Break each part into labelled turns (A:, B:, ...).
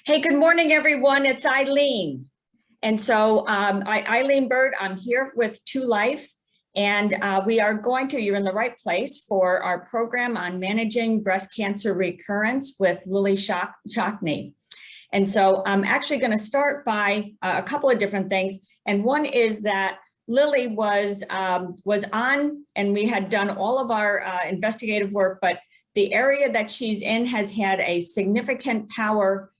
A: Hey, good morning, everyone. It's Eileen. And so Eileen Bird, I'm here with 2Life, and we are going to, you're in the right place for our program on managing breast cancer recurrence with Lillie Shockney. And so I'm actually going to start by a couple of different things. And one is that Lillie was on, and we had done all of our investigative work, but the area that she's in has had a significant power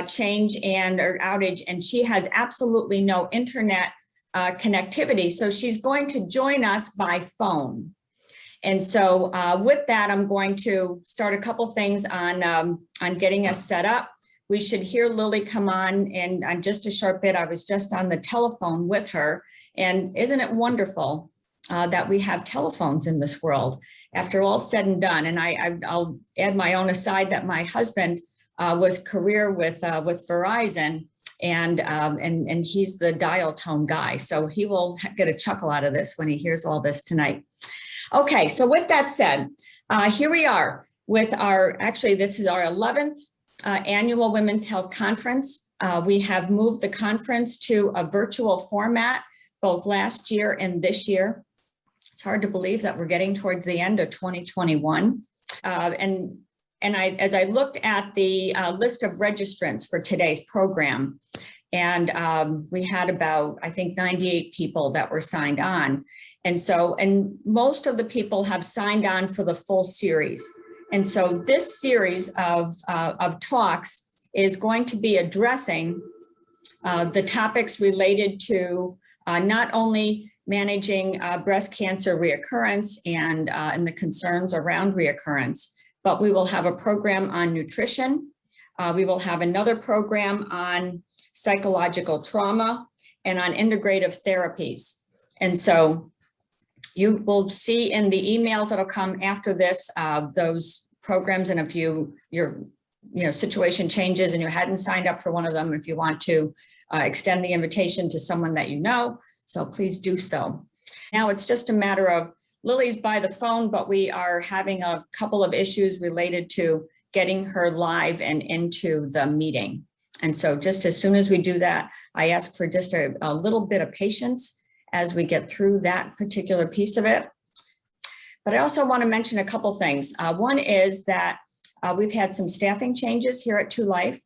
A: change or outage, and she has absolutely no internet connectivity. So she's going to join us by phone. And so with that, I'm going to start a couple things on getting us set up. We should hear Lillie come on in just a short bit. I was just on the telephone with her, and isn't it wonderful that we have telephones in this world after all said and done. And I'll add my own aside that my husband was career with Verizon, and he's the dial tone guy. So he will get a chuckle out of this when he hears all this tonight. Okay, so with that said, here we are with this is our 11th annual Women's Health Conference. We have moved the conference to a virtual format, both last year and this year. It's hard to believe that we're getting towards the end of 2021. As I looked at the list of registrants for today's program, and we had about, I think, 98 people that were signed on. And most of the people have signed on for the full series. And so this series of talks is going to be addressing the topics related to not only managing breast cancer reoccurrence and the concerns around reoccurrence, but we will have a program on nutrition. We will have another program on psychological trauma and on integrative therapies. And so you will see in the emails that'll come after this, those programs. And if your situation changes and you hadn't signed up for one of them, if you want to extend the invitation to someone that you know, so please do so. Now it's just a matter of Lillie's by the phone, but we are having a couple of issues related to getting her live and into the meeting. And so just as soon as we do that, I ask for just a little bit of patience as we get through that particular piece of it. But I also want to mention a couple things. One is that we've had some staffing changes here at 2Life.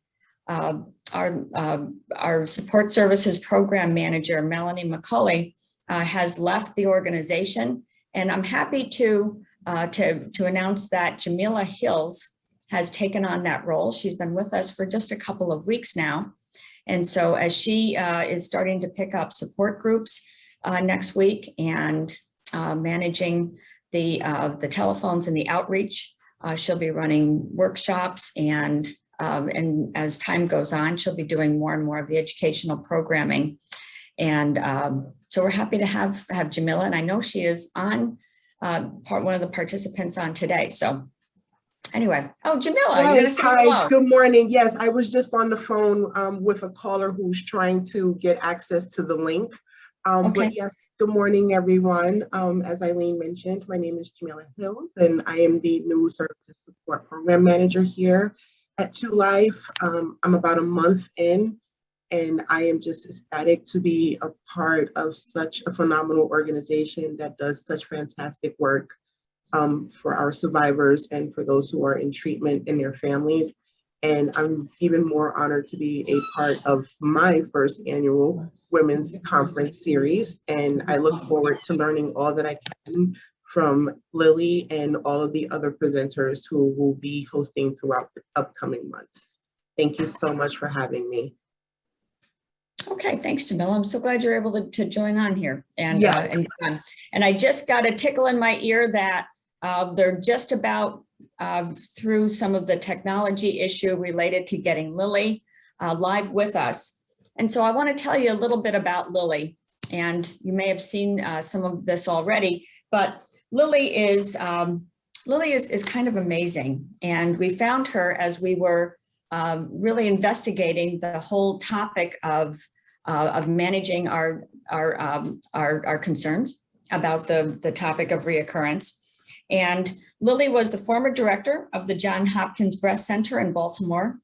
A: Our support services program manager, Melanie McCulley, has left the organization. And I'm happy to announce that Jamila Hills has taken on that role. She's been with us for just a couple of weeks now. And so as she is starting to pick up support groups next week and managing the telephones and the outreach, she'll be running workshops, and as time goes on, she'll be doing more and more of the educational programming. And so we're happy to have Jamila, and I know she is on one of the participants on today. So anyway, Jamila,
B: hi,
A: you're gonna say hello.
B: Good morning. Yes, I was just on the phone with a caller who's trying to get access to the link. Okay. But yes, good morning, everyone. As Eileen mentioned, my name is Jamila Hills, and I am the new Services Support Program Manager here at 2Life. I'm about a month in, and I am just ecstatic to be a part of such a phenomenal organization that does such fantastic work for our survivors and for those who are in treatment and their families. And I'm even more honored to be a part of my first annual Women's Conference series. And I look forward to learning all that I can from Lillie and all of the other presenters who will be hosting throughout the upcoming months. Thank you so much for having me.
A: Okay, thanks, Jamila. I'm so glad you're able to join on here. And,
B: yes.
A: And I just got a tickle in my ear that they're just about through some of the technology issue related to getting Lillie live with us. And so I want to tell you a little bit about Lillie, and you may have seen some of this already, but Lillie is kind of amazing. And we found her as we were really investigating the whole topic of managing our concerns about the topic of reoccurrence. And Lillie was the former director of the Johns Hopkins Breast Center in Baltimore.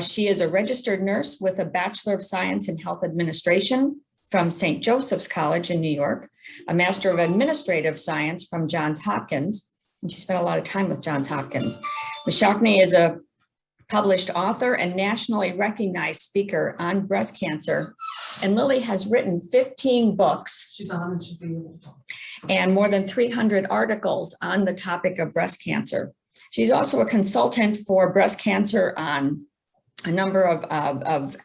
A: She is a registered nurse with a Bachelor of Science in Health Administration from St. Joseph's College in New York, a Master of Administrative Science from Johns Hopkins, and she spent a lot of time with Johns Hopkins. Ms. Shockney is a published author and nationally recognized speaker on breast cancer. And Lillie has written 15 books.
C: She's on and should be able to talk.
A: And more than 300 articles on the topic of breast cancer. She's also a consultant for breast cancer on a number of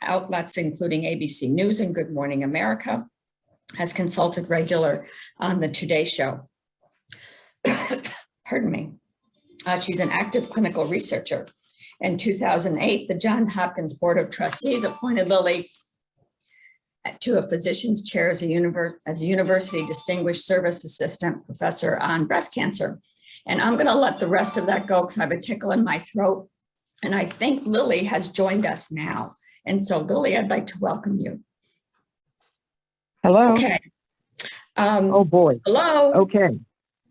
A: outlets, including ABC News and Good Morning America, has consulted regular on the Today Show. Pardon me. She's an active clinical researcher. In 2008, the Johns Hopkins Board of Trustees appointed Lillie to a physician's chair as a university distinguished service assistant professor on breast cancer. And I'm going to let the rest of that go because I have a tickle in my throat. And I think Lillie has joined us now. And so Lillie, I'd like to welcome you.
D: Hello.
A: Okay.
D: Oh boy.
A: Hello.
D: Okay.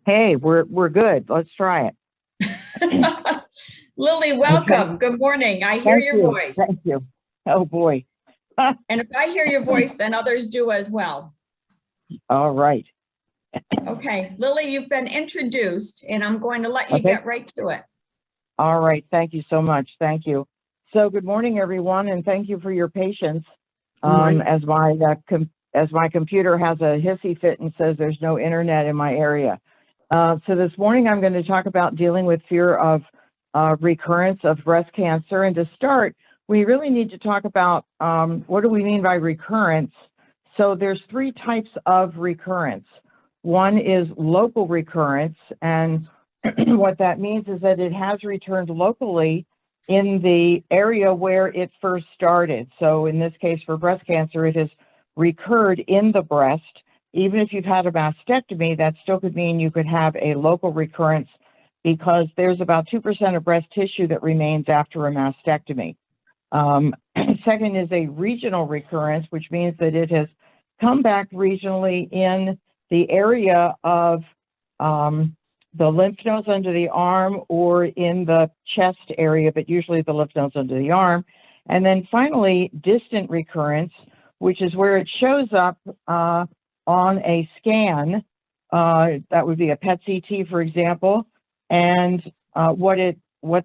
D: Hey, we're good. Let's try it.
A: Lillie, welcome.
D: Okay.
A: Good morning. I hear your voice.
D: Thank you. Oh boy.
A: And if I hear your voice, then others do as well.
D: All right.
A: Okay, Lillie, you've been introduced and I'm going to let you
D: Okay.
A: get right to it.
D: All right. Thank you so much. Thank you. So good morning, everyone, and thank you for your patience.
B: morning.
D: As my computer has a hissy fit and says there's no internet in my area. So this morning I'm going to talk about dealing with fear of recurrence of breast cancer. And to start, we really need to talk about what do we mean by recurrence. So there's three types of recurrence. One is local recurrence, and what that means is that it has returned locally in the area where it first started. So in this case for breast cancer, it has recurred in the breast. Even if you've had a mastectomy, that still could mean you could have a local recurrence because there's about 2% of breast tissue that remains after a mastectomy. Second is a regional recurrence, which means that it has come back regionally in the area of the lymph nodes under the arm or in the chest area, but usually the lymph nodes under the arm. And then finally, distant recurrence, which is where it shows up on a scan. That would be a PET CT, for example. And what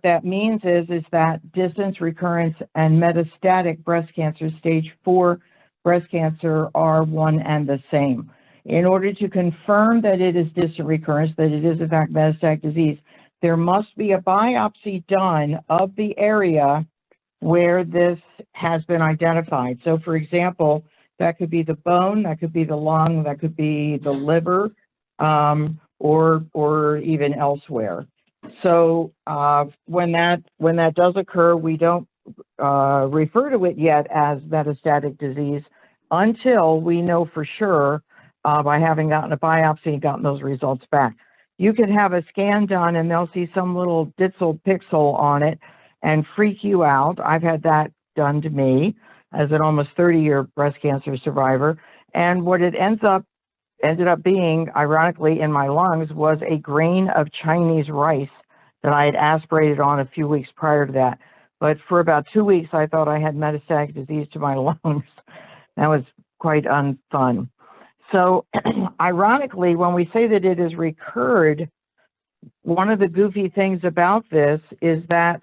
D: that means is that distant recurrence and metastatic breast cancer, stage 4 breast cancer, are one and the same. In order to confirm that it is distant recurrence, that it is in fact metastatic disease, there must be a biopsy done of the area where this has been identified. So for example, that could be the bone, that could be the lung, that could be the liver, or even elsewhere. So when that does occur, we don't refer to it yet as metastatic disease until we know for sure by having gotten a biopsy and gotten those results back. You could have a scan done and they'll see some little ditzel pixel on it and freak you out. I've had that done to me as an almost 30-year breast cancer survivor. And what it ended up being, ironically, in my lungs was a grain of Chinese rice that I had aspirated on a few weeks prior to that. But for about 2 weeks, I thought I had metastatic disease to my lungs. That was quite unfun. So ironically, when we say that it has recurred, one of the goofy things about this is that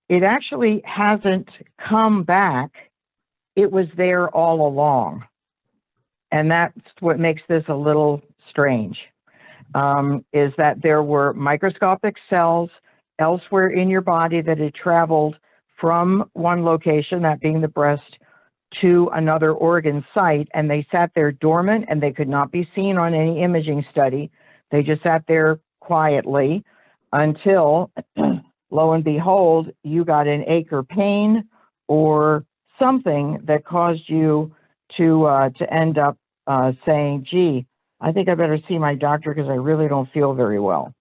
D: it actually hasn't come back. It was there all along. And that's what makes this a little strange, is that there were microscopic cells elsewhere in your body that had traveled from one location, that being the breast, to another organ site, and they sat there dormant and they could not be seen on any imaging study. They just sat there quietly until, lo and behold, you got an ache or pain or something that caused you to end up saying, gee, I think I better see my doctor because I really don't feel very well.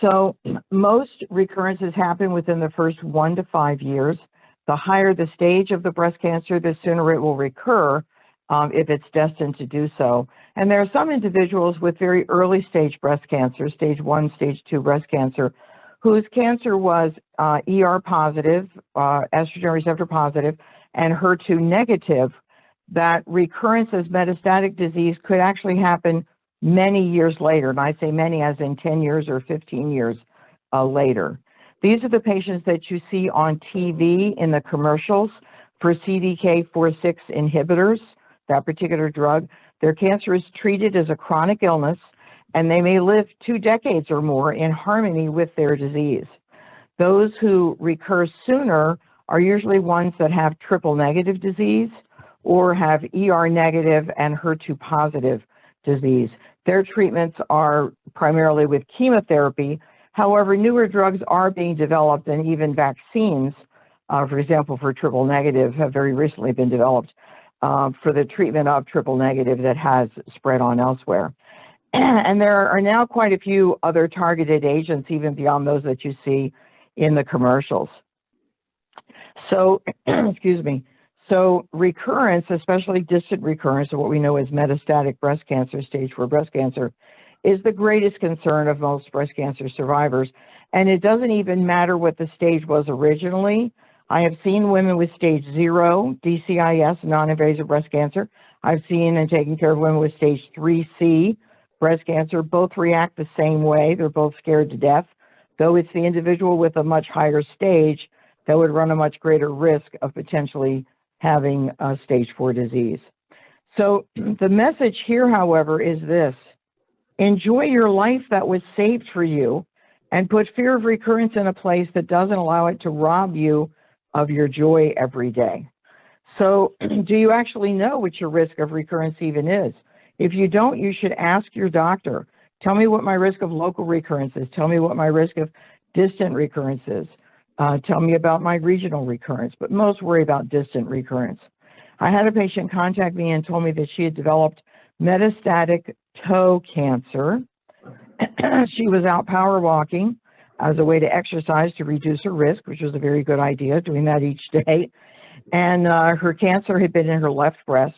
D: So most recurrences happen within the first 1 to 5 years. The higher the stage of the breast cancer, the sooner it will recur if it's destined to do so. And there are some individuals with very early stage breast cancer, stage 1, stage 2 breast cancer, whose cancer was ER positive, estrogen receptor positive, and HER2 negative, that recurrence as metastatic disease could actually happen many years later. And I say many as in 10 years or 15 years later. These are the patients that you see on TV in the commercials for CDK4/6 inhibitors, that particular drug. Their cancer is treated as a chronic illness, and they may live 2 decades or more in harmony with their disease. Those who recur sooner are usually ones that have triple negative disease or have ER negative and HER2 positive disease. Their treatments are primarily with chemotherapy. However, newer drugs are being developed, and even vaccines, for example, for triple negative, have very recently been developed for the treatment of triple negative that has spread on elsewhere. And there are now quite a few other targeted agents, even beyond those that you see in the commercials. So, excuse me. So recurrence, especially distant recurrence, or what we know as metastatic breast cancer, stage 4 breast cancer, is the greatest concern of most breast cancer survivors. And it doesn't even matter what the stage was originally. I have seen women with stage 0, DCIS, non-invasive breast cancer. I've seen and taken care of women with stage 3C breast cancer. Both react the same way. They're both scared to death, though it's the individual with a much higher stage that would run a much greater risk of potentially having stage 4 disease. So the message here, however, is this: enjoy your life that was saved for you, and put fear of recurrence in a place that doesn't allow it to rob you of your joy every day. So do you actually know what your risk of recurrence even is? If you don't, you should ask your doctor. Tell me what my risk of local recurrence is. Tell me what my risk of distant recurrence is. Tell me about my regional recurrence, but most worry about distant recurrence. I had a patient contact me and told me that she had developed metastatic toe cancer. She was out power walking as a way to exercise to reduce her risk, which was a very good idea, doing that each day. And her cancer had been in her left breast.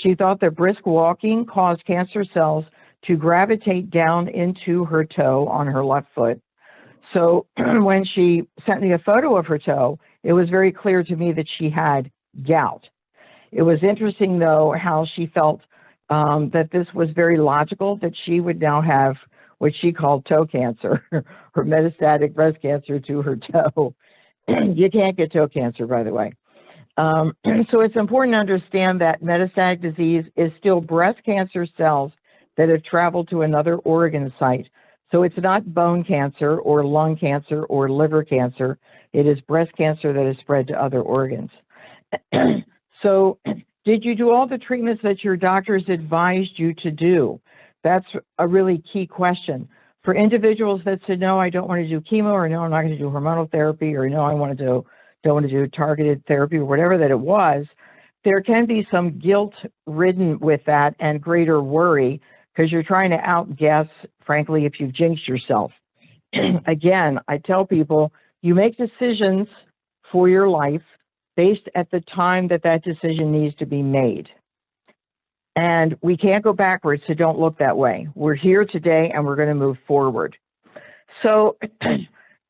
D: She thought that brisk walking caused cancer cells to gravitate down into her toe on her left foot. So when she sent me a photo of her toe, it was very clear to me that she had gout. It was interesting, though, how she felt that this was very logical, that she would now have what she called toe cancer, or metastatic breast cancer to her toe. You can't get toe cancer, by the way. So it's important to understand that metastatic disease is still breast cancer cells that have traveled to another organ site. So it's not bone cancer or lung cancer or liver cancer. It is breast cancer that has spread to other organs. So did you do all the treatments that your doctors advised you to do? That's a really key question. For individuals that said, no, I don't want to do chemo, or no, I'm not going to do hormonal therapy, or no, I don't want to do targeted therapy, or whatever that it was, there can be some guilt ridden with that and greater worry, because you're trying to outguess, frankly, if you've jinxed yourself. Again, I tell people, you make decisions for your life based at the time that that decision needs to be made. And we can't go backwards, so don't look that way. We're here today, and we're going to move forward. So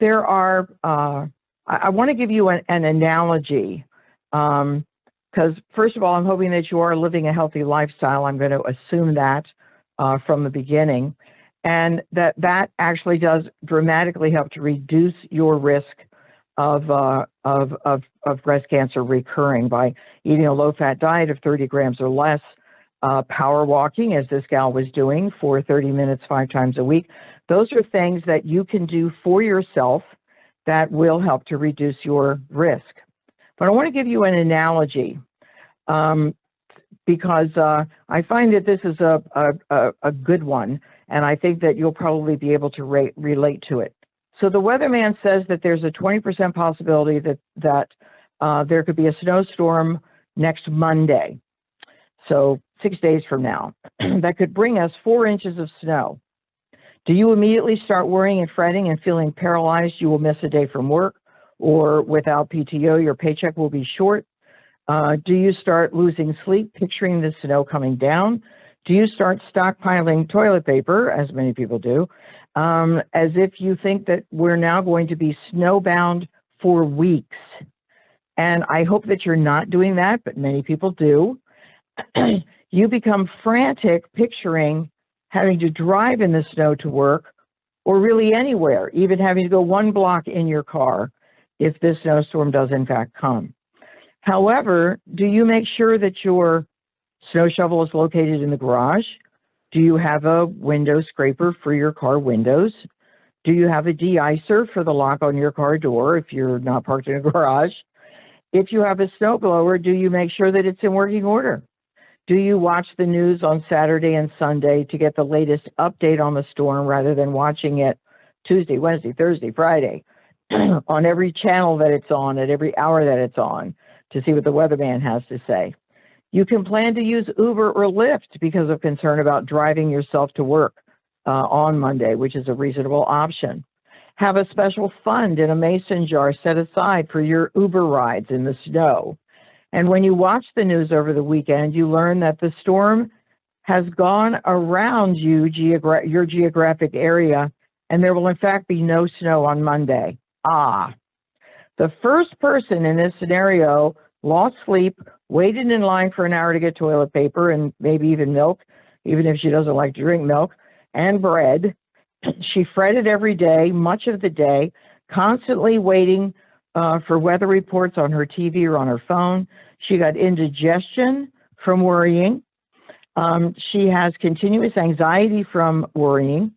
D: there are, I want to give you an analogy, because first of all, I'm hoping that you are living a healthy lifestyle. I'm going to assume that from the beginning, and that actually does dramatically help to reduce your risk of breast cancer recurring by eating a low-fat diet of 30 grams or less, power walking, as this gal was doing, for 30 minutes 5 times a week. Those are things that you can do for yourself that will help to reduce your risk. But I want to give you an analogy, because I find that this is a good one, and I think that you'll probably be able to relate to it. So the weatherman says that there's a 20% possibility that there could be a snowstorm next Monday, so 6 days from now, that could bring us 4 inches of snow. Do you immediately start worrying and fretting and feeling paralyzed you will miss a day from work, or without PTO, your paycheck will be short? Do you start losing sleep, picturing the snow coming down? Do you start stockpiling toilet paper, as many people do, as if you think that we're now going to be snowbound for weeks? And I hope that you're not doing that, but many people do. You become frantic picturing having to drive in the snow to work, or really anywhere, even having to go 1 block in your car if this snowstorm does in fact come. However, do you make sure that your snow shovel is located in the garage? Do you have a window scraper for your car windows? Do you have a de-icer for the lock on your car door if you're not parked in a garage? If you have a snow blower, do you make sure that it's in working order? Do you watch the news on Saturday and Sunday to get the latest update on the storm rather than watching it Tuesday, Wednesday, Thursday, Friday on every channel that it's on at every hour that it's on to see what the weatherman has to say? You can plan to use Uber or Lyft because of concern about driving yourself to work on Monday, which is a reasonable option. Have a special fund in a mason jar set aside for your Uber rides in the snow. And when you watch the news over the weekend, you learn that the storm has gone around you, your geographic area, and there will in fact be no snow on Monday. The first person in this scenario lost sleep, waited in line for an hour to get toilet paper and maybe even milk, even if she doesn't like to drink milk, and bread. She fretted every day, much of the day, constantly waiting for weather reports on her TV or on her phone. She got indigestion from worrying. She has continuous anxiety from worrying.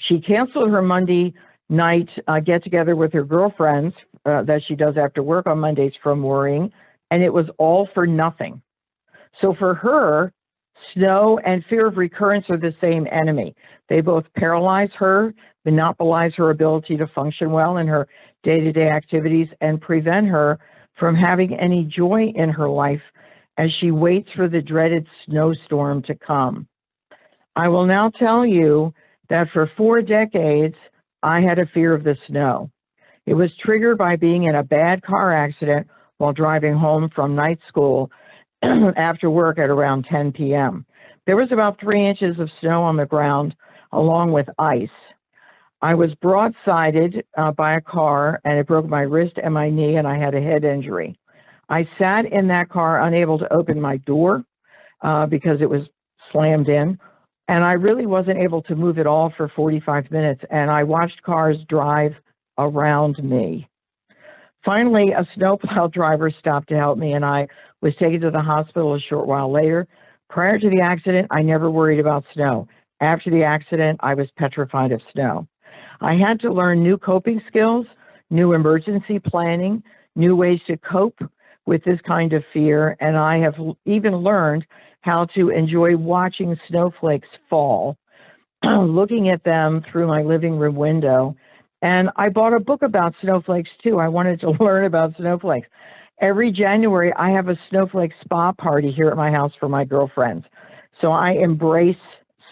D: She canceled her Monday night get-together with her girlfriends that she does after work on Mondays from worrying, and it was all for nothing. So for her, snow and fear of recurrence are the same enemy. They both paralyze her, monopolize her ability to function well in her day-to-day activities, and prevent her from having any joy in her life as she waits for the dreaded snowstorm to come. I will now tell you that for 4 decades, I had a fear of the snow. It was triggered by being in a bad car accident while driving home from night school after work at around 10 p.m. There was about 3 inches of snow on the ground along with ice. I was broadsided by a car, and it broke my wrist and my knee, and I had a head injury. I sat in that car unable to open my door because it was slammed in, and I really wasn't able to move at all for 45 minutes, and I watched cars drive around me. Finally, a snowplow driver stopped to help me, and I was taken to the hospital a short while later. Prior to the accident, I never worried about snow. After the accident, I was petrified of snow. I had to learn new coping skills, new emergency planning, new ways to cope with this kind of fear, and I have even learned how to enjoy watching snowflakes fall, looking at them through my living room window. And I bought a book about snowflakes too. I wanted to learn about snowflakes. Every January, I have a snowflake spa party here at my house for my girlfriends. So I embrace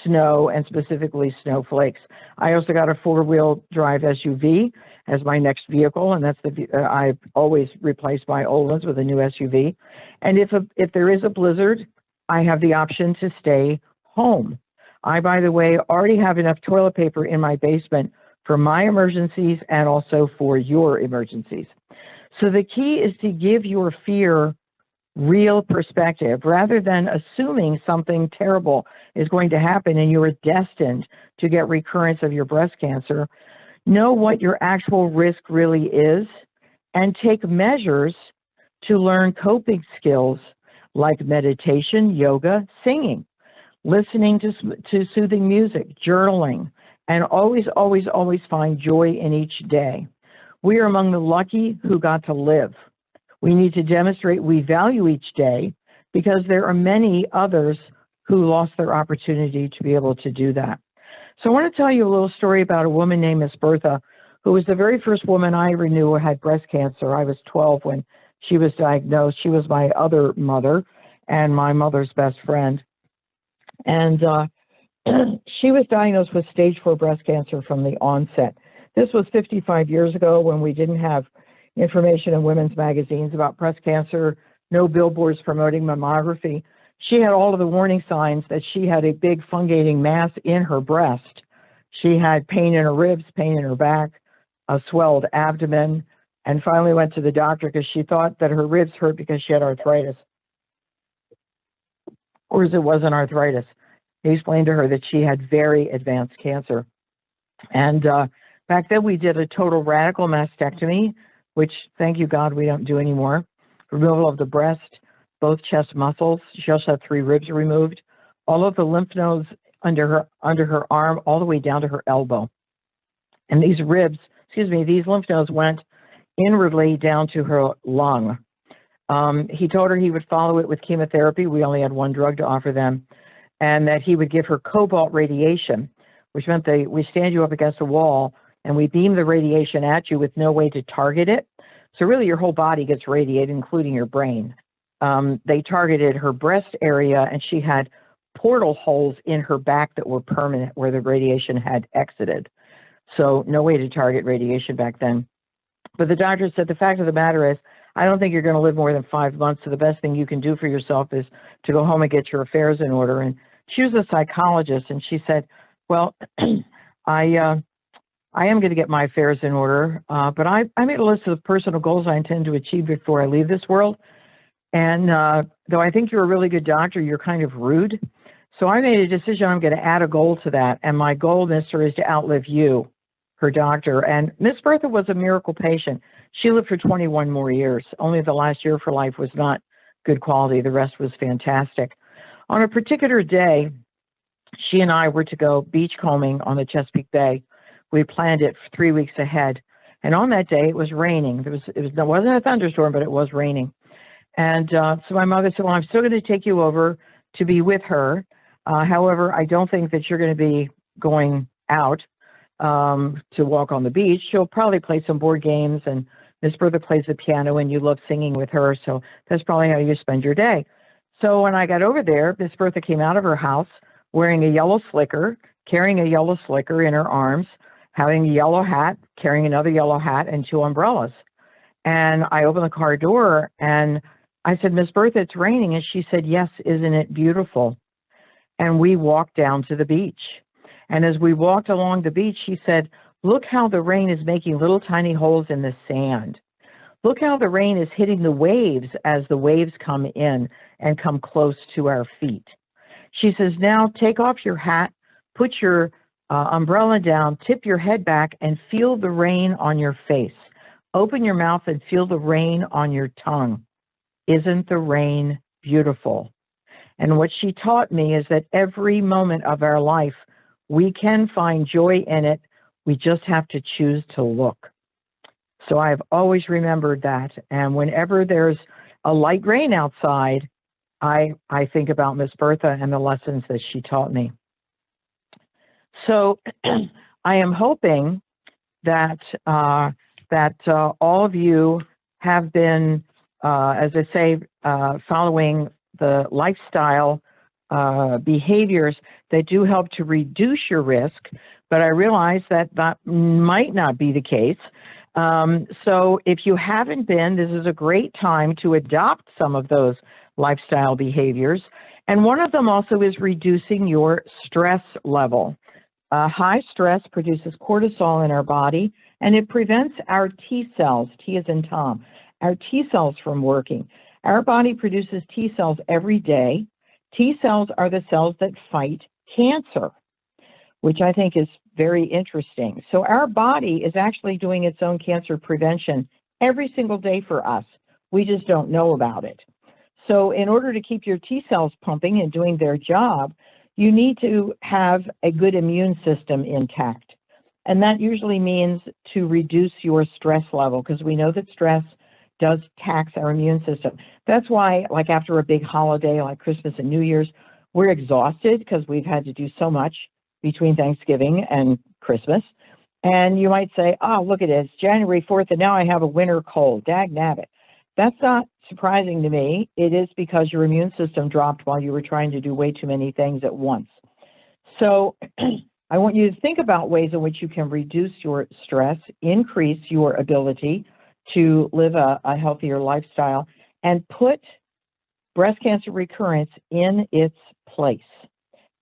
D: snow, and specifically snowflakes. I also got a 4-wheel drive SUV as my next vehicle, and that's I've always replaced my old ones with a new SUV. And if there is a blizzard, I have the option to stay home. I, by the way, already have enough toilet paper in my basement for my emergencies and also for your emergencies. So the key is to give your fear real perspective rather than assuming something terrible is going to happen and you are destined to get recurrence of your breast cancer. Know what your actual risk really is and take measures to learn coping skills like meditation, yoga, singing, listening to soothing music, journaling, and always, always, always find joy in each day. We are among the lucky who got to live. We need to demonstrate we value each day because there are many others who lost their opportunity to be able to do that. So I want to tell you a little story about a woman named Miss Bertha, who was the very first woman I ever knew who had breast cancer. I was 12 when she was diagnosed. She was my other mother and my mother's best friend. And she was diagnosed with stage 4 breast cancer from the onset. This was 55 years ago when we didn't have information in women's magazines about breast cancer, no billboards promoting mammography. she had all of the warning signs that she had a big fungating mass in her breast. She had pain in her ribs, pain in her back, a swelled abdomen, and finally went to the doctor because she thought that her ribs hurt because she had arthritis. Whereas it wasn't arthritis. He explained to her that she had very advanced cancer. And back then we did a total radical mastectomy, which, thank you God, we don't do anymore. Removal of the breast, both chest muscles. She also had 3 ribs removed. All of the lymph nodes under her arm, all the way down to her elbow. And these these lymph nodes went inwardly down to her lung. He told her he would follow it with chemotherapy. We only had 1 drug to offer them. And that he would give her cobalt radiation, which meant we stand you up against a wall and we beam the radiation at you with no way to target it. So really your whole body gets radiated, including your brain. They targeted her breast area, and she had portal holes in her back that were permanent where the radiation had exited. So no way to target radiation back then. But the doctor said the fact of the matter is, I don't think you're going to live more than 5 months. So the best thing you can do for yourself is to go home and get your affairs in order. And she was a psychologist, and she said, well, I am going to get my affairs in order, but I made a list of personal goals I intend to achieve before I leave this world. And though I think you're a really good doctor, you're kind of rude. So I made a decision I'm going to add a goal to that. And my goal, mister, is to outlive you, her doctor. And Miss Bertha was a miracle patient. She lived for 21 more years. Only the last year of her life was not good quality. The rest was fantastic. On a particular day, she and I were to go beachcombing on the Chesapeake Bay. We planned it 3 weeks ahead. And on that day, it was raining. There wasn't a thunderstorm, but it was raining. And so my mother said, well, I'm still going to take you over to be with her. However, I don't think that you're going to be going out to walk on the beach. She'll probably play some board games, and Miss Bertha plays the piano, and you love singing with her. So that's probably how you spend your day. So when I got over there, Miss Bertha came out of her house wearing a yellow slicker, carrying a yellow slicker in her arms, having a yellow hat, carrying another yellow hat, and 2 umbrellas. And I opened the car door, and I said, Miss Bertha, it's raining. And she said, yes, isn't it beautiful? And we walked down to the beach. And as we walked along the beach, she said, look how the rain is making little tiny holes in the sand. Look how the rain is hitting the waves as the waves come in and come close to our feet. She says, now take off your hat, put your umbrella down, tip your head back, and feel the rain on your face. Open your mouth and feel the rain on your tongue. Isn't the rain beautiful? And what she taught me is that every moment of our life, we can find joy in it. We just have to choose to look. So I've always remembered that. And whenever there's a light rain outside, I think about Miss Bertha and the lessons that she taught me. So I am hoping that all of you have been, as I say, following the lifestyle behaviors that do help to reduce your risk, but I realize that that might not be the case. So if you haven't been, this is a great time to adopt some of those lifestyle behaviors. And one of them also is reducing your stress level. High stress produces cortisol in our body, and it prevents our T cells, T as in Tom, our T cells from working. Our body produces T cells every day. T cells are the cells that fight cancer, which I think is very interesting. So our body is actually doing its own cancer prevention every single day for us. We just don't know about it. So in order to keep your T cells pumping and doing their job, you need to have a good immune system intact. And that usually means to reduce your stress level, because we know that stress does tax our immune system. That's why, like after a big holiday like Christmas and New Year's, we're exhausted because we've had to do so much between Thanksgiving and Christmas. And you might say, oh, look at it, it's January 4th, and now I have a winter cold. Dag nabbit. That's not surprising to me. It is because your immune system dropped while you were trying to do way too many things at once. So I want you to think about ways in which you can reduce your stress, increase your ability to live a healthier lifestyle, and put breast cancer recurrence in its place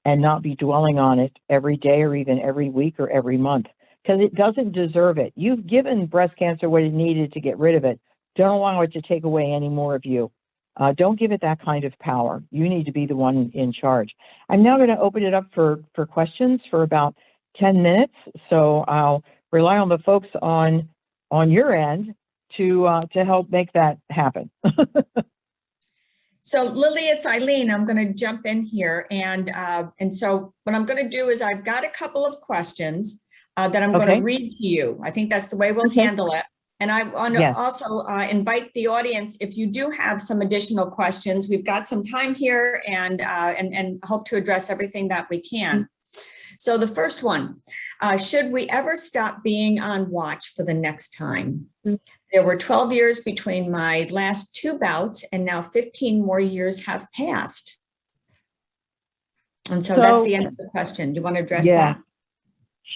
D: and not be dwelling on it every day or even every week or every month, because it doesn't deserve it. You've given breast cancer what it needed to get rid of it. Don't allow it to take away any more of you. Don't give it that kind of power. You need to be the one in charge. I'm now going to open it up for questions for about 10 minutes. So I'll rely on the folks on your end to help make that happen.
A: So Lillie, it's Eileen. I'm going to jump in here. And so what I'm going to do is I've got a couple of questions that I'm going to read to you. I think that's the way we'll handle it. And I want to also invite the audience, if you do have some additional questions, we've got some time here and hope to address everything that we can. So the first one, should we ever stop being on watch for the next time? There were 12 years between my last 2 bouts, and now 15 more years have passed. And so that's the end of the question. Do you want to address that?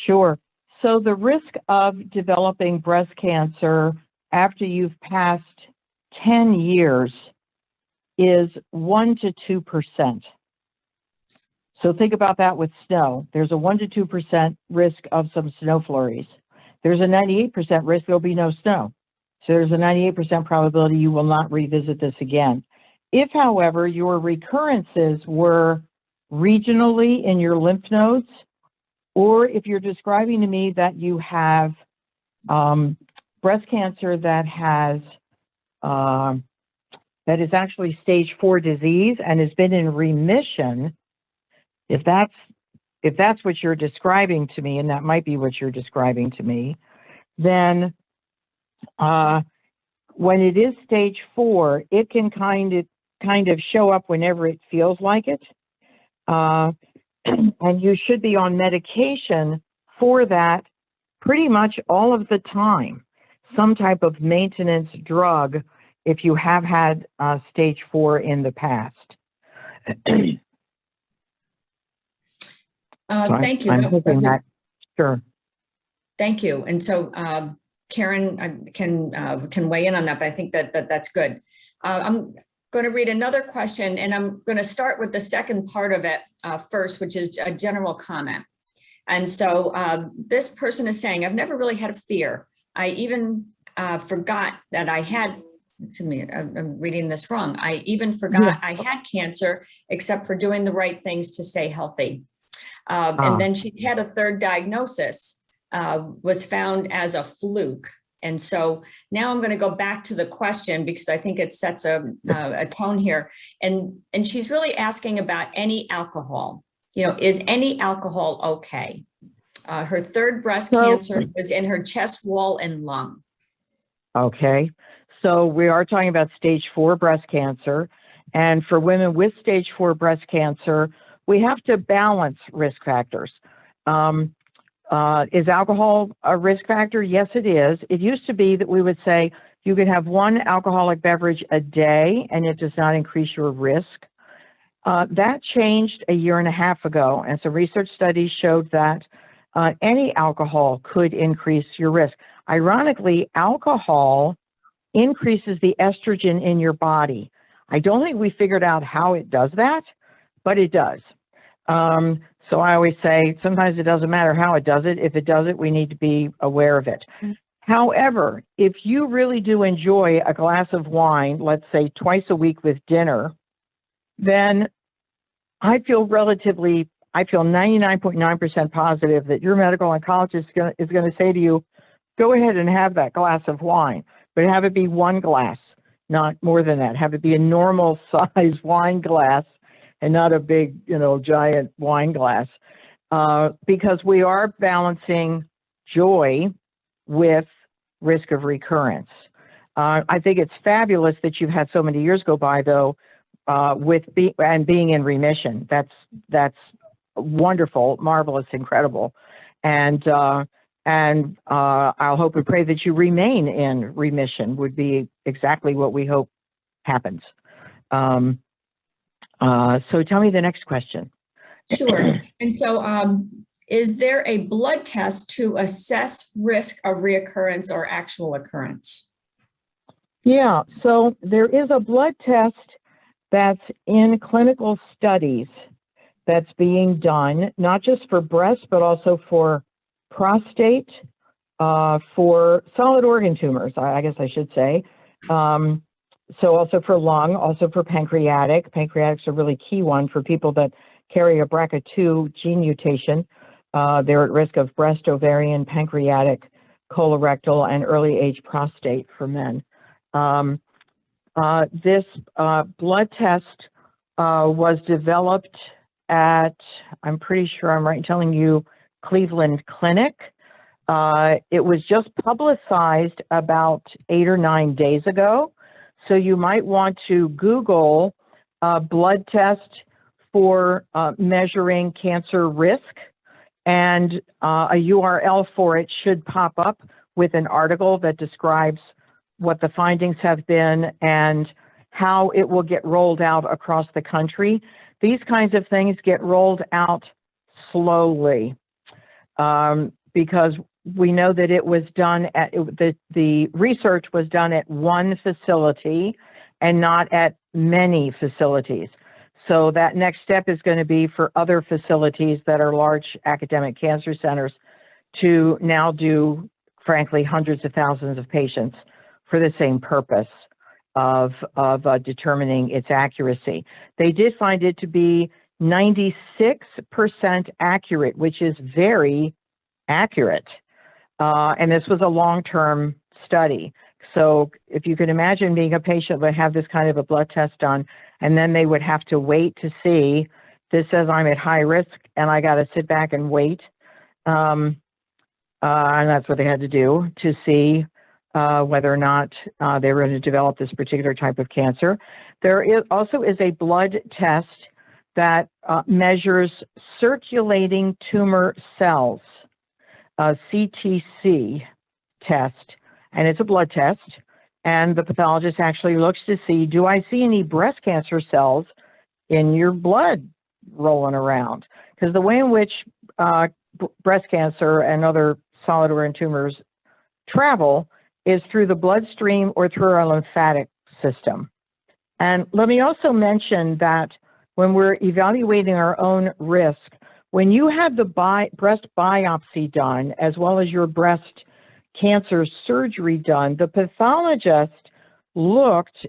D: Sure. So the risk of developing breast cancer after you've passed 10 years is 1 to 2%. So think about that with snow. There's a 1 to 2% risk of some snow flurries. There's a 98% risk there'll be no snow. So there's a 98% probability you will not revisit this again. If, however, your recurrences were regionally in your lymph nodes, or if you're describing to me that you have breast cancer that has that is actually stage 4 disease and has been in remission, if that's what you're describing to me, and that might be what you're describing to me, then when it is stage 4, it can kind of show up whenever it feels like it. And you should be on medication for that pretty much all of the time, some type of maintenance drug if you have had stage 4 in the past.
A: Thank you.
D: I'm hoping that, sure.
A: Thank you. And so Karen can weigh in on that, but I think that's good. I'm going to read another question, and I'm going to start with the second part of it first, which is a general comment. And so this person is saying, I've never really had a fear. I even forgot that I had, excuse me, I'm reading this wrong. I even forgot I had cancer, except for doing the right things to stay healthy. And then she had a third diagnosis, was found as a fluke. And so now I'm going to go back to the question because I think it sets a tone here. And she's really asking about any alcohol. You know, is any alcohol okay? Her third breast cancer was in her chest wall and lung. Okay.
D: So we are talking about stage 4 breast cancer. And for women with stage 4 breast cancer, we have to balance risk factors. Is alcohol a risk factor? Yes, it is. It used to be that we would say you could have 1 alcoholic beverage a day and it does not increase your risk. That changed a 1.5 years ago, and some research studies showed that any alcohol could increase your risk. Ironically, alcohol increases the estrogen in your body. I don't think we figured out how it does that, but it does. So I always say, sometimes it doesn't matter how it does it. If it does it, we need to be aware of it. However, if you really do enjoy a glass of wine, let's say twice a week with dinner, then I feel 99.9% positive that your medical oncologist is going to say to you, go ahead and have that glass of wine, but have it be 1 glass, not more than that. Have it be a normal size wine glass and not a big, giant wine glass, because we are balancing joy with risk of recurrence. I think it's fabulous that you've had so many years go by, though, being in remission. That's wonderful, marvelous, incredible, and I'll hope and pray that you remain in remission. Would be exactly what we hope happens. So tell me the next question.
A: Sure. And so is there a blood test to assess risk of reoccurrence or actual occurrence?
D: Yeah, so there is a blood test that's in clinical studies that's being done, not just for breast, but also for prostate, for solid organ tumors, I guess I should say. So also for lung, also for pancreatic. Pancreatic's a really key one for people that carry a BRCA2 gene mutation. They're at risk of breast, ovarian, pancreatic, colorectal, and early age prostate for men. This blood test was developed at, I'm pretty sure I'm right in telling you, Cleveland Clinic. It was just publicized about 8 or 9 days ago. So you might want to Google blood test for measuring cancer risk, and a URL for it should pop up with an article that describes what the findings have been and how it will get rolled out across the country. These kinds of things get rolled out slowly because we know that it was done at, the research was done at one facility and not at many facilities. So that next step is going to be for other facilities that are large academic cancer centers to now do, frankly, hundreds of thousands of patients for the same purpose of determining its accuracy. They did find it to be 96% accurate, which is very accurate. And this was a long-term study. So if you can imagine being a patient would have this kind of a blood test done, and then they would have to wait to see, this says I'm at high risk, and I got to sit back and wait. And that's what they had to do to see whether or not they were going to develop this particular type of cancer. There is also a blood test that measures circulating tumor cells, a CTC test, and it's a blood test. And the pathologist actually looks to see, do I see any breast cancer cells in your blood rolling around? Because the way in which breast cancer and other solid organ tumors travel is through the bloodstream or through our lymphatic system. And let me also mention that when we're evaluating our own risk, when you have the breast biopsy done, as well as your breast cancer surgery done, the pathologist looked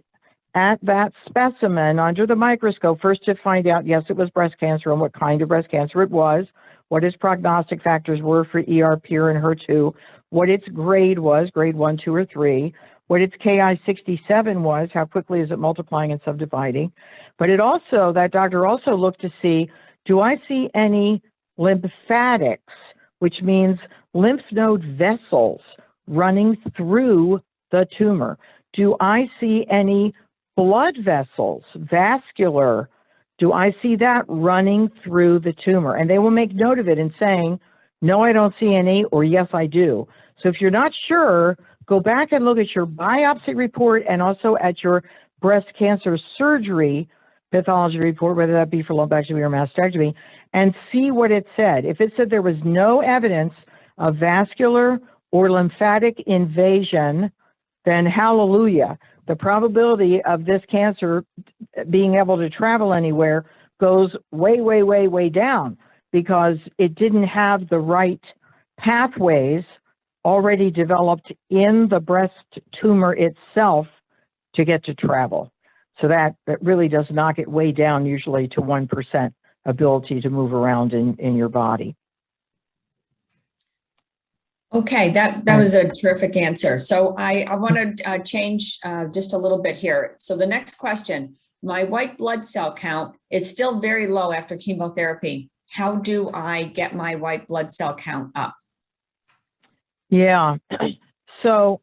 D: at that specimen under the microscope, first to find out, yes, it was breast cancer and what kind of breast cancer it was, what its prognostic factors were for ER, PIR, and HER2, what its grade was, grade 1, 2, or 3, what its Ki-67 was, how quickly is it multiplying and subdividing. But it also, that doctor also looked to see, do I see any lymphatics, which means lymph node vessels running through the tumor? Do I see any blood vessels, vascular? Do I see that running through the tumor? And they will make note of it and saying, no, I don't see any, or yes, I do. So if you're not sure, go back and look at your biopsy report and also at your breast cancer surgery pathology report, whether that be for lumpectomy or mastectomy, and see what it said. If it said there was no evidence of vascular or lymphatic invasion, then hallelujah. The probability of this cancer being able to travel anywhere goes way, way, way, way down because it didn't have the right pathways already developed in the breast tumor itself to get to travel. So that really does knock it way down, usually to 1% ability to move around in your body.
A: Okay, that was a terrific answer. So I want to change just a little bit here. So the next question, my white blood cell count is still very low after chemotherapy. How do I get my white blood cell count up?
D: Yeah, so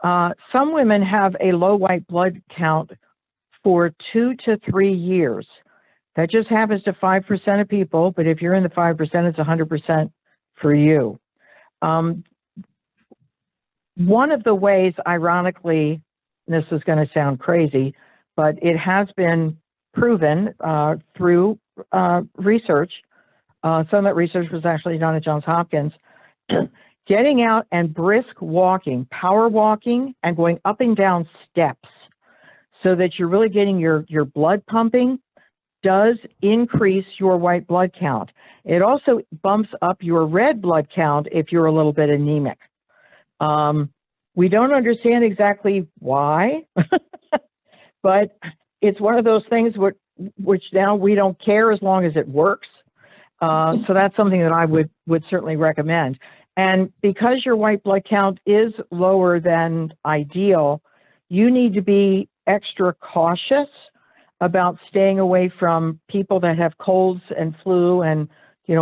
D: some women have a low white blood count for 2 to 3 years. That just happens to 5% of people, but if you're in the 5%, it's 100% for you. One of the ways, ironically, this is going to sound crazy, but it has been proven through research. Some of that research was actually done at Johns Hopkins. Getting out and brisk walking, power walking, and going up and down steps. so that you're really getting your blood pumping, does increase your white blood count. It also bumps up your red blood count if you're a little bit anemic. We don't understand exactly why, but it's one of those things which now we don't care as long as it works. So that's something that I would certainly recommend. And because your white blood count is lower than ideal, you need to be extra cautious about staying away from people that have colds and flu and,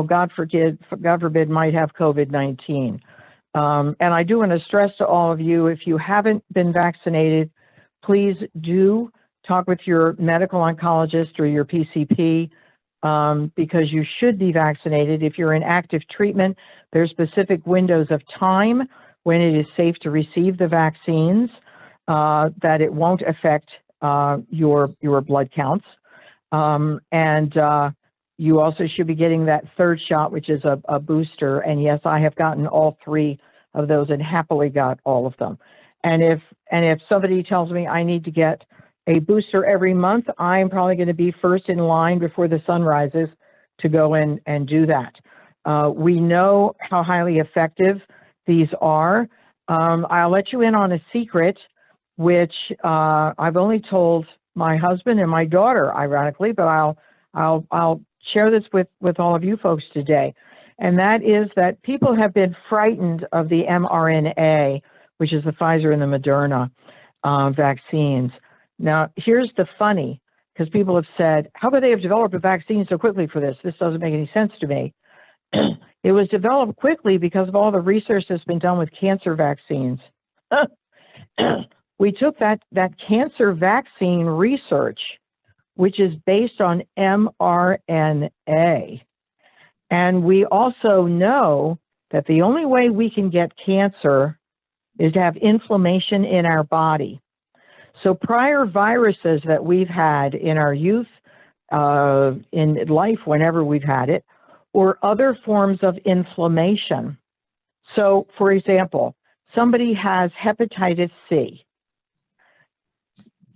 D: God forbid, might have COVID-19. And I do want to stress to all of you, if you haven't been vaccinated, please do talk with your medical oncologist or your PCP, because you should be vaccinated. If you're in active treatment, there's specific windows of time when it is safe to receive the vaccines, that it won't affect your blood counts. You also should be getting that third shot, which is a booster. And yes, I have gotten all 3 of those and happily got all of them. And if somebody tells me I need to get a booster every month, I'm probably going to be first in line before the sun rises to go in and do that. We know how highly effective these are. I'll let you in on a secret, which I've only told my husband and my daughter, ironically, but I'll share this with all of you folks today. And that is that people have been frightened of the mRNA, which is the Pfizer and the Moderna vaccines. Now, here's the funny, because people have said, how could they have developed a vaccine so quickly for this? This doesn't make any sense to me. It was developed quickly because of all the research that's been done with cancer vaccines. We took that cancer vaccine research, which is based on mRNA. And we also know that the only way we can get cancer is to have inflammation in our body. So prior viruses that we've had in our youth, in life, whenever we've had it, or other forms of inflammation. So, for example, somebody has hepatitis C.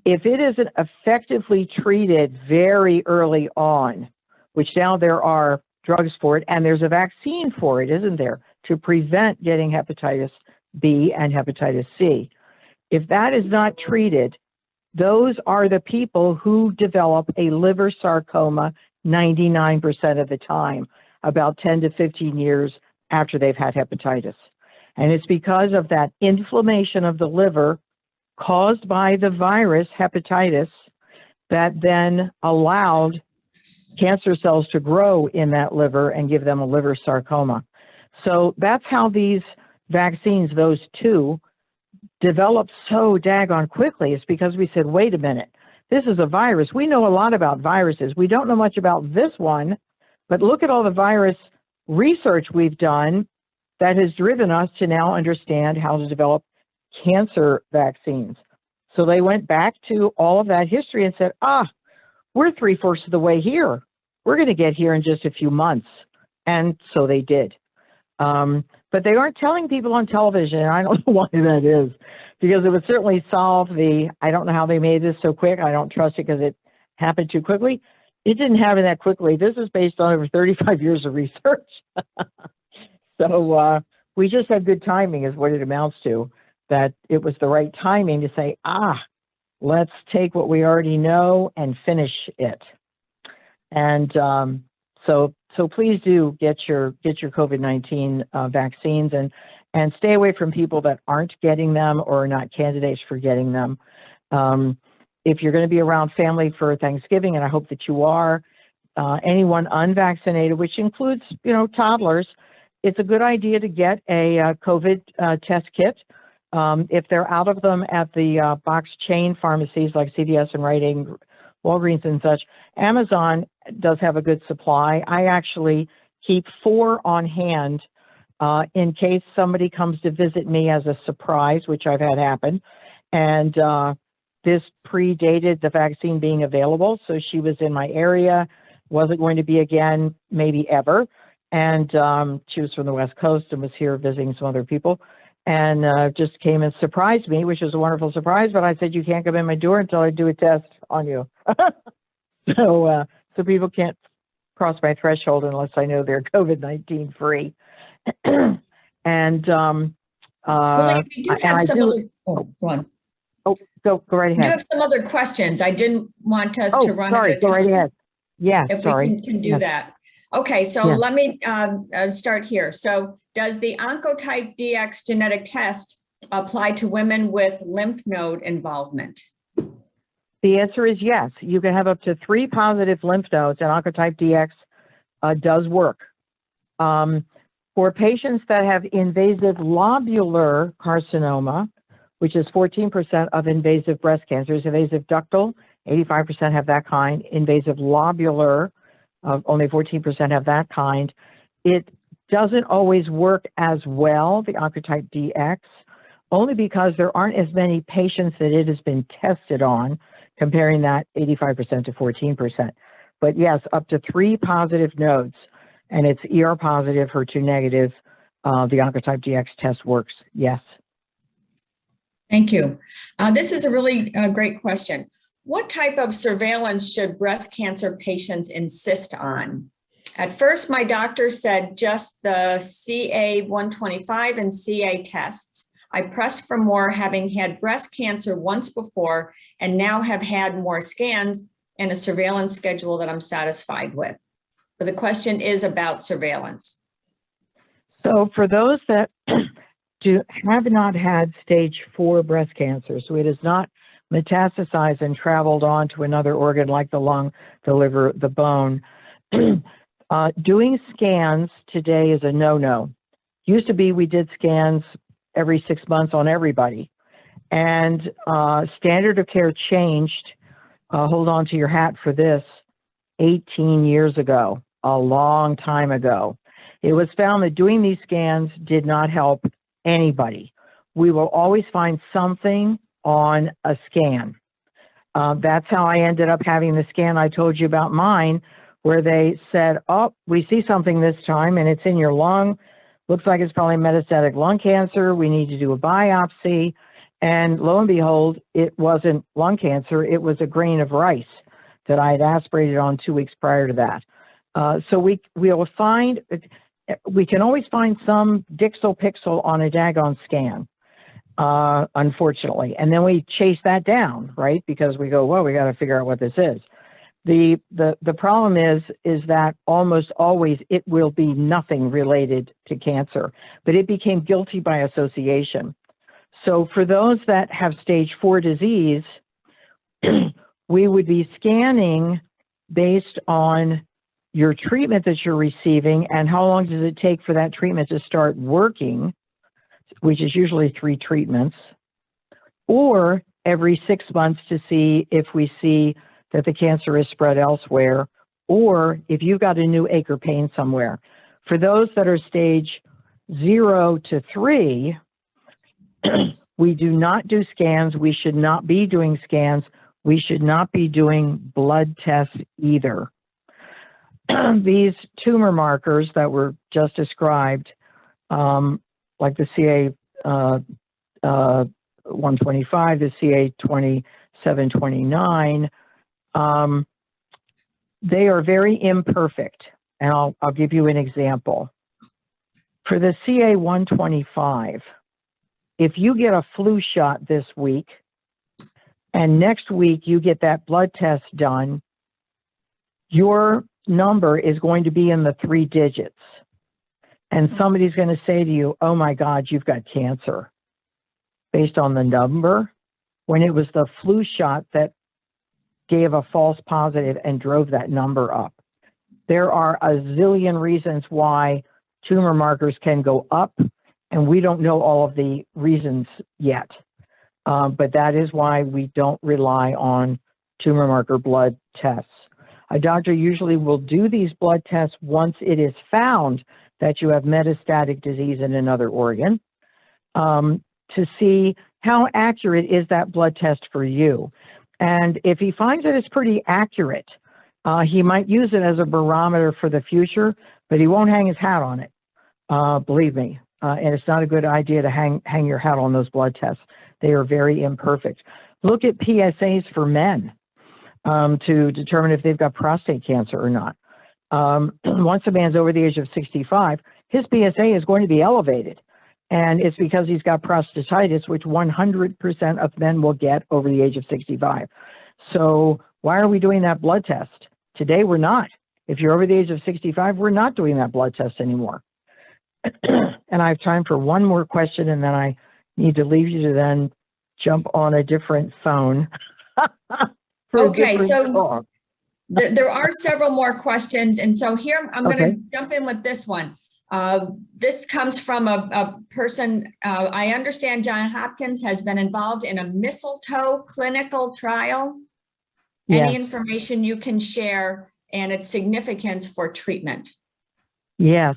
D: If it isn't effectively treated very early on, which now there are drugs for it, and there's a vaccine for it, isn't there, to prevent getting hepatitis B and hepatitis C. If that is not treated, those are the people who develop a liver sarcoma 99% of the time, about 10 to 15 years after they've had hepatitis. And it's because of that inflammation of the liver caused by the virus hepatitis that then allowed cancer cells to grow in that liver and give them a liver sarcoma. So that's how these vaccines, those two, developed so daggone quickly. It's because we said, wait a minute, this is a virus. We know a lot about viruses. We don't know much about this one, but look at all the virus research we've done that has driven us to now understand how to develop cancer vaccines. So they went back to all of that history and said, we're 3/4 of the way here. We're going to get here in just a few months. And so they did. But they aren't telling people on television, and I don't know why that is, because it would certainly solve I don't know how they made this so quick. I don't trust it because it happened too quickly. It didn't happen that quickly. This is based on over 35 years of research. So we just had good timing is what it amounts to, that it was the right timing to say, let's take what we already know and finish it. And so please do get your COVID-19 vaccines and stay away from people that aren't getting them or are not candidates for getting them. If you're going to be around family for Thanksgiving, and I hope that you are, anyone unvaccinated, which includes, toddlers, it's a good idea to get a COVID test kit. If they're out of them at the box chain pharmacies like CVS and Rite Aid, Walgreens and such, Amazon does have a good supply. I actually keep 4 on hand in case somebody comes to visit me as a surprise, which I've had happen. And this predated the vaccine being available, so she was in my area, wasn't going to be again, maybe ever. And she was from the West Coast and was here visiting some other people, and just came and surprised me, which was a wonderful surprise. But I said, you can't come in my door until I do a test on you. So people can't cross my threshold unless I know they're COVID-19 free. And
A: Lillie, we do have some other, oh, go on.
D: Oh, go right
A: We do
D: ahead.
A: have some other questions. I didn't want us to run
D: sorry,
A: out of
D: go right
A: time.
D: ahead. Yeah,
A: If
D: sorry.
A: we can do
D: Yes.
A: that. Okay, so
D: Yes.
A: let me start here. So does the Oncotype DX genetic test apply to women with lymph node involvement?
D: The answer is yes. You can have up to 3 positive lymph nodes, and Oncotype DX does work. For patients that have invasive lobular carcinoma, which is 14% of invasive breast cancers, invasive ductal, 85% have that kind, invasive lobular, only 14% have that kind. It doesn't always work as well, the Oncotype DX, only because there aren't as many patients that it has been tested on, comparing that 85% to 14%. But yes, up to 3 positive nodes, and it's ER positive, HER2 negative, the Oncotype DX test works, yes.
A: Thank you. This is a really great question. What type of surveillance should breast cancer patients insist on? At first, my doctor said just the CA-125 and CA tests. I pressed for more, having had breast cancer once before, and now have had more scans and a surveillance schedule that I'm satisfied with. But the question is about surveillance.
D: So for those that have not had stage 4 breast cancer, so it is not metastasized and traveled on to another organ like the lung, the liver, the bone, doing scans today is a no-no. Used to be we did scans every 6 months on everybody, and standard of care changed, hold on to your hat for this, 18 years ago, a long time ago. It was found that doing these scans did not help anybody. We will always find something on a scan. That's how I ended up having the scan I told you about mine, where they said, oh, we see something this time and it's in your lung. Looks like it's probably metastatic lung cancer. We need to do a biopsy. And lo and behold, it wasn't lung cancer. It was a grain of rice that I had aspirated on 2 weeks prior to that. So we can always find some Dixel pixel on a daggone scan, unfortunately. And then we chase that down, right? Because we go, well, we got to figure out what this is. The problem is that almost always it will be nothing related to cancer, but it became guilty by association. So for those that have stage 4 disease, we would be scanning based on your treatment that you're receiving and how long does it take for that treatment to start working, which is usually 3 treatments, or every 6 months to see if we see that the cancer is spread elsewhere, or if you've got a new ache or pain somewhere. For those that are stage 0 to 3, we do not do scans. We should not be doing scans. We should not be doing blood tests either. These tumor markers that were just described, like the CA-125, the CA-2729, they are very imperfect. And I'll give you an example. For the CA-125, if you get a flu shot this week, and next week you get that blood test done, your number is going to be in the 3 digits. And somebody's going to say to you, oh my God, you've got cancer, based on the number, when it was the flu shot that gave a false positive and drove that number up. There are a zillion reasons why tumor markers can go up, and we don't know all of the reasons yet. But that is why we don't rely on tumor marker blood tests. A doctor usually will do these blood tests once it is found that you have metastatic disease in another organ, to see how accurate is that blood test for you. And if he finds that it's pretty accurate, he might use it as a barometer for the future, but he won't hang his hat on it. Believe me. And it's not a good idea to hang your hat on those blood tests. They are very imperfect. Look at PSAs for men to determine if they've got prostate cancer or not. Once a man's over the age of 65, his PSA is going to be elevated. And it's because he's got prostatitis, which 100% of men will get over the age of 65. So why are we doing that blood test? Today, we're not. If you're over the age of 65, we're not doing that blood test anymore. And I have time for one more question, and then I need to leave you to then jump on a different phone.
A: Okay, so there are several more questions. And so here, I'm going to jump in with this one. This comes from a person, I understand John Hopkins has been involved in a mistletoe clinical trial.
D: Yes.
A: Any information you can share and its significance for treatment?
D: Yes.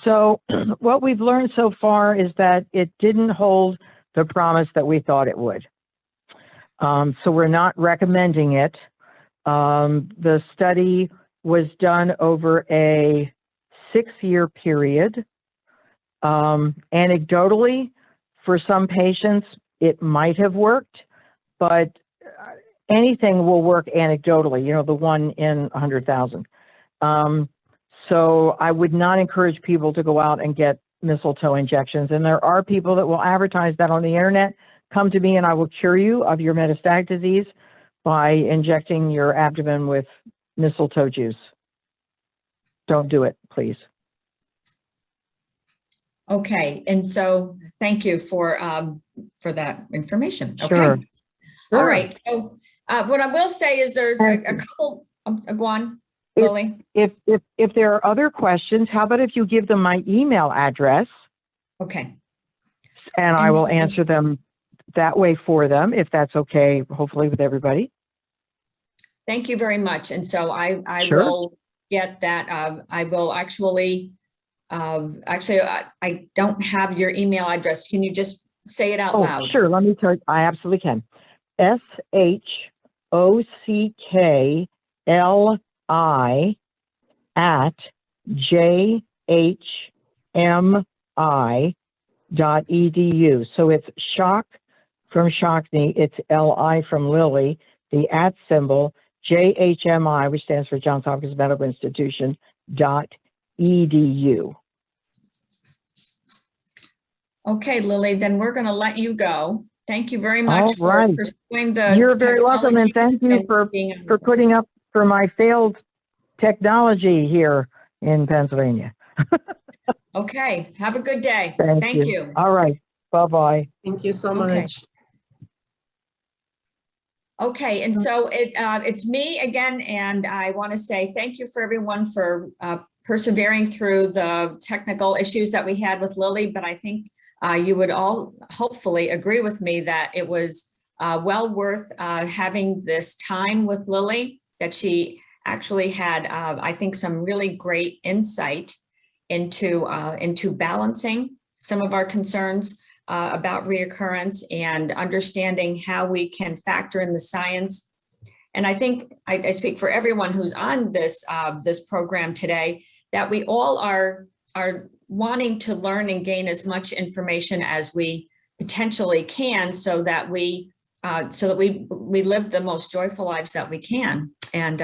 D: So what we've learned so far is that it didn't hold the promise that we thought it would. So we're not recommending it. The study was done over a 6-year period. Anecdotally, for some patients, it might have worked, but anything will work anecdotally, you know, the 1 in 100,000. So I would not encourage people to go out and get mistletoe injections. And there are people that will advertise that on the internet. Come to me and I will cure you of your metastatic disease by injecting your abdomen with mistletoe juice. Don't do it, please.
A: Okay, and so thank you for that information. Okay.
D: Sure.
A: All right. So what I will say is there's a couple. Go on, Lillie.
D: If there are other questions, how about if you give them my email address?
A: Okay.
D: And I will answer them that way for them, if that's okay, hopefully with everybody.
A: Thank you very much. And so I
D: Sure.
A: will get that. I will actually, I don't have your email address. Can you just say it out loud?
D: Sure. Let me tell you, I absolutely can. SHOCKLI@jhmi.edu. So it's shock from Shockney, it's LI from Lillie, the @ symbol, JHMI, which stands for Johns Hopkins Medical Institution, .edu.
A: Okay, Lillie, then we're going to let you go. Thank you very much
D: for
A: pursuing the
D: You're very welcome, and thank you for putting up for my failed technology here in Pennsylvania.
A: Okay, have a good day.
D: Thank you. All right, bye-bye.
B: Thank you so much.
A: Okay, and so it's me again, and I want to say thank you for everyone for persevering through the technical issues that we had with Lillie, but I think you would all hopefully agree with me that it was well worth having this time with Lillie, that she actually had, I think, some really great insight into balancing some of our concerns about reoccurrence and understanding how we can factor in the science. And I think I speak for everyone who's on this program today, that we all are wanting to learn and gain as much information as we potentially can, so that we live the most joyful lives that we can. And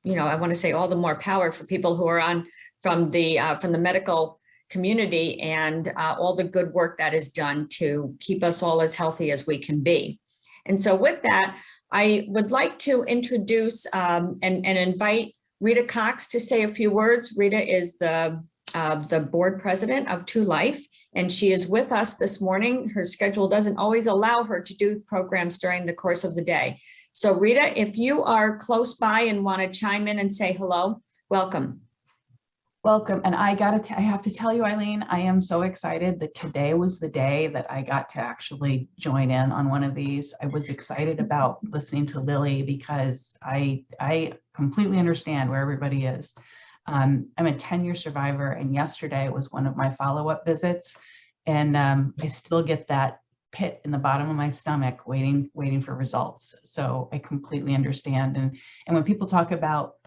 A: you know, I want to say all the more power for people who are on from the medical community, and all the good work that is done to keep us all as healthy as we can be. And so with that, I would like to introduce and invite Rita Cox to say a few words. Rita is the board president of 2 Life, and she is with us this morning. Her schedule doesn't always allow her to do programs during the course of the day. So Rita, if you are close by and want to chime in and say hello, welcome.
C: Welcome. And I have to tell you, Eileen, I am so excited that today was the day that I got to actually join in on one of these. I was excited about listening to Lillie because I completely understand where everybody is. I'm a 10-year survivor, and yesterday was one of my follow-up visits, and I still get that pit in the bottom of my stomach waiting for results. So I completely understand. And when people talk about,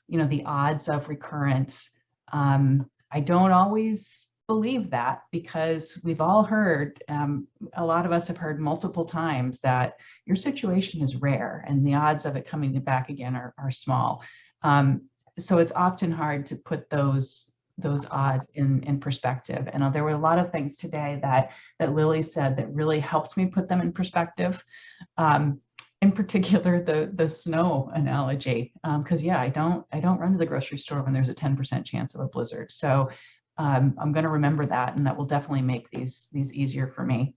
C: you know, the odds of recurrence, I don't always believe that, because we've all heard, a lot of us have heard multiple times that your situation is rare and the odds of it coming back again are small. So it's often hard to put those odds in perspective. And there were a lot of things today that Lillie said that really helped me put them in perspective. In particular, the snow analogy, because yeah, I don't run to the grocery store when there's a 10% chance of a blizzard. So I'm going to remember that, and that will definitely make these easier for me.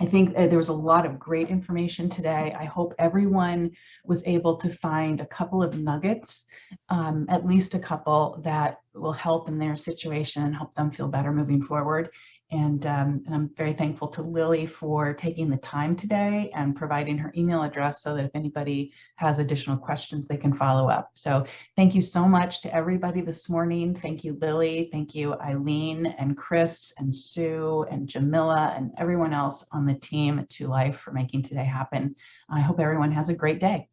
C: I think there was a lot of great information today. I hope everyone was able to find a couple of nuggets, at least a couple, that will help in their situation and help them feel better moving forward. And I'm very thankful to Lillie for taking the time today and providing her email address so that if anybody has additional questions, they can follow up. So thank you so much to everybody this morning. Thank you, Lillie. Thank you, Eileen and Chris and Sue and Jamila and everyone else on the team at 2Life for making today happen. I hope everyone has a great day.